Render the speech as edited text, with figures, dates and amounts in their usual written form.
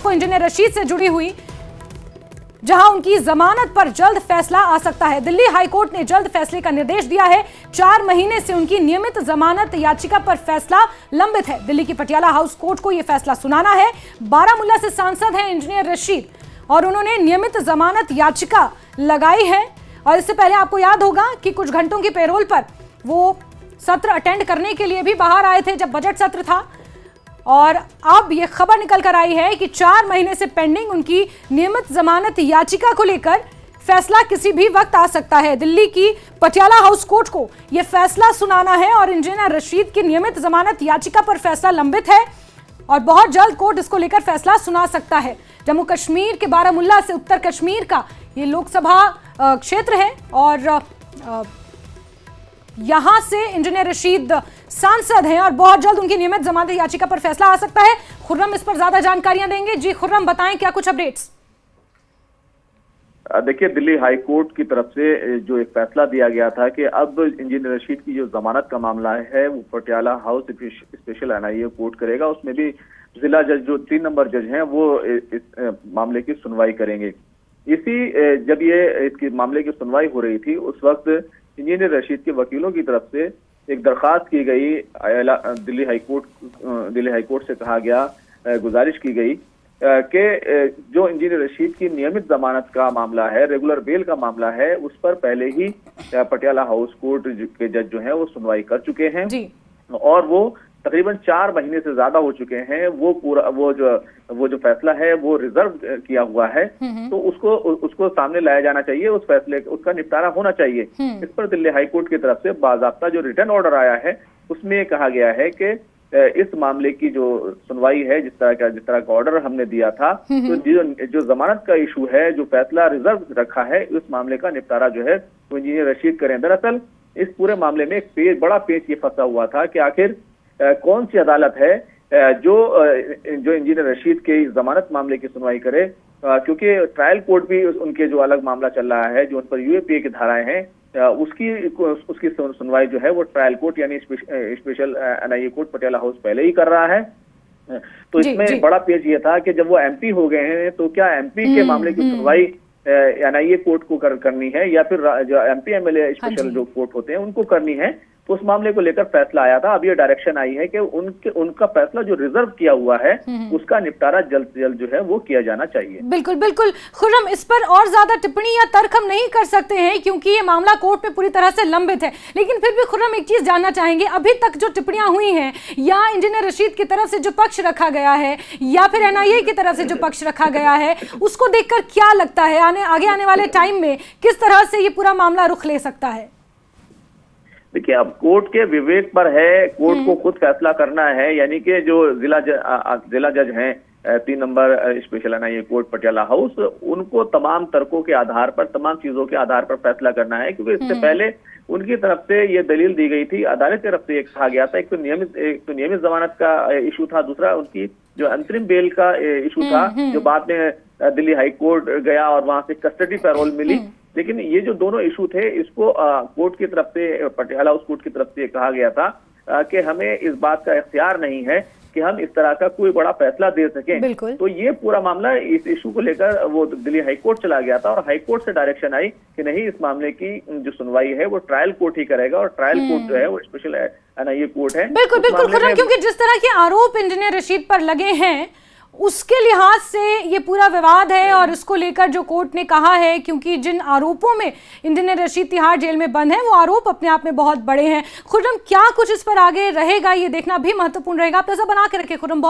आपको इंजीनियर रशीद से जुड़ी हुई, जहां उनकी जमानत पर जल्द फैसला आ सकता है। दिल्ली हाईकोर्ट ने जल्द फैसले का निर्देश दिया है। 4 महीने से उनकी नियमित जमानत याचिका पर फैसला लंबित है। दिल्ली की पटियाला हाउस कोर्ट को यह फैसला सुनाना है। बारामूला से सांसद हैं इंजीनियर रशीद और उन्होंने नियमित जमानत याचिका लगाई है। और इससे पहले आपको याद होगा कि कुछ घंटों की पेरोल पर वो सत्र अटेंड करने के लिए भी बाहर आए थे जब बजट सत्र था। और अब यह खबर निकल कर आई है कि 4 महीने से पेंडिंग उनकी नियमित जमानत याचिका को लेकर फैसला किसी भी वक्त आ सकता है। दिल्ली की पटियाला हाउस कोर्ट को यह फैसला सुनाना है और इंजीनियर रशीद की नियमित जमानत याचिका पर फैसला लंबित है और बहुत जल्द कोर्ट इसको लेकर फैसला सुना सकता है। जम्मू कश्मीर के बारामूला से उत्तर कश्मीर का ये लोकसभा क्षेत्र है और यहां से इंजीनियर रशीद सांसद हैं और बहुत जल्द उनकी नियमित जमानत याचिका पर फैसला आ सकता है। खुर्रम इस पर ज्यादा जानकारियां देंगे। जी खुर्रम, बताएं क्या कुछ अपडेट्स। देखिए, दिल्ली हाई कोर्ट की तरफ से जो एक फैसला दिया गया था कि अब इंजीनियर रशीद की जो जमानत का मामला है वो Patiala house special NIA court करेगा। उसमें भी जिला जज जो 3 नंबर जज हैं वो इस मामले की सुनवाई करेंगे। जब ये इसकी मामले की सुनवाई हो रही थी उस वक्त इंजीनियर रशीद के वकीलों की तरफ से एक दरखास्त की गई। दिल्ली हाईकोर्ट से कहा गया, गुजारिश की गई कि जो इंजीनियर रशीद की नियमित जमानत का मामला है, रेगुलर बेल का मामला है, उस पर पहले ही पटियाला हाउस कोर्ट के जज जो हैं वो सुनवाई कर चुके हैं जी। और वो तकरीबन 4 महीने से ज्यादा हो चुके हैं। वो जो फैसला है वो रिजर्व किया हुआ है, तो उसको सामने लाया जाना चाहिए। उस फैसले उसका निपटारा होना चाहिए। इस पर दिल्ली हाई कोर्ट की तरफ से बाकायदा जो रिटर्न ऑर्डर आया है उसमें कहा गया है कि इस मामले की जो सुनवाई है, जिस तरह का ऑर्डर हमने दिया था, तो जो जमानत का इशू है, जो फैसला रिजर्व रखा है, उस मामले का निपटारा जो है वो इंजीनियर रशीद करें। दरअसल इस पूरे मामले में एक बड़ा पेच ये फंसा हुआ था कि आखिर कौन सी अदालत है जो इंजीनियर रशीद के जमानत मामले की सुनवाई करे, क्योंकि ट्रायल कोर्ट भी उनके जो अलग मामला चल रहा है, जो उन पर यूएपीए की धाराएं हैं, उसकी सुनवाई जो है वो ट्रायल कोर्ट यानी special NIA court Patiala house पहले ही कर रहा है। तो इसमें बड़ा पेच ये था कि जब वो एमपी हो गए हैं तो क्या एमपी के मामले की सुनवाई एनआईए कोर्ट को करनी है या फिर जो एमपी एमएलए स्पेशल जो कोर्ट होते हैं उनको करनी है। तो उस मामले को लेकर फैसला आया था। अब ये डायरेक्शन आई है कि उनका फैसला जो रिजर्व किया हुआ है उसका निपटारा जल्द से जल्द जो है वो किया जाना चाहिए। बिल्कुल बिल्कुल खुर्रम, इस पर और ज्यादा टिप्पणी या तर्क हम नहीं कर सकते हैं क्योंकि ये मामला कोर्ट में पूरी तरह से लंबित है। लेकिन फिर भी खुर्रम एक चीज जानना चाहेंगे, अभी तक जो टिप्पणियां हुई हैं या इंजीनियर रशीद की तरफ से जो पक्ष रखा गया है या फिर एनआईए की तरफ से जो पक्ष रखा गया है, उसको देखकर क्या लगता है आगे आने वाले टाइम में किस तरह से ये पूरा मामला रुख ले सकता है? देखिए, अब कोर्ट के विवेक पर है, कोर्ट को खुद फैसला करना है। यानी कि जो जिला जज हैं 3 number special NIA court Patiala house, उनको तमाम तर्कों के आधार पर, तमाम चीजों के आधार पर फैसला करना है। क्योंकि इससे पहले उनकी तरफ से ये दलील दी गई थी, अदालत की तरफ से एक कहा गया था, एक तो नियमित जमानत का इशू था, दूसरा उनकी जो अंतरिम बेल का इशू था, जो बाद में दिल्ली हाई कोर्ट गया और वहां से कस्टडी पैरोल मिली। लेकिन ये जो दोनों इशू थे, इसको कोर्ट की तरफ से, पटियाला हाउस कोर्ट की तरफ से कहा गया था कि हमें इस बात का इख्तियार नहीं है कि हम इस तरह का कोई बड़ा फैसला दे सकें। तो ये पूरा मामला, इस इशू को लेकर वो दिल्ली हाई कोर्ट चला गया था और हाई कोर्ट से डायरेक्शन आई कि नहीं, इस मामले की जो सुनवाई है वो ट्रायल कोर्ट ही करेगा और ट्रायल कोर्ट जो है वो स्पेशल एनआईए कोर्ट है। बिल्कुल बिल्कुल खुर्रम, क्योंकि जिस तरह के आरोप इंजीनियर रशीद पर लगे हैं उसके लिहाज से ये पूरा विवाद है और इसको लेकर जो कोर्ट ने कहा है, क्योंकि जिन आरोपों में इंजीनियर रशीद तिहाड़ जेल में बंद है वो आरोप अपने आप में बहुत बड़े हैं। खुर्रम, क्या कुछ इस पर आगे रहेगा ये देखना भी महत्वपूर्ण रहेगा। आप ऐसा बना के रखे खुर्रम।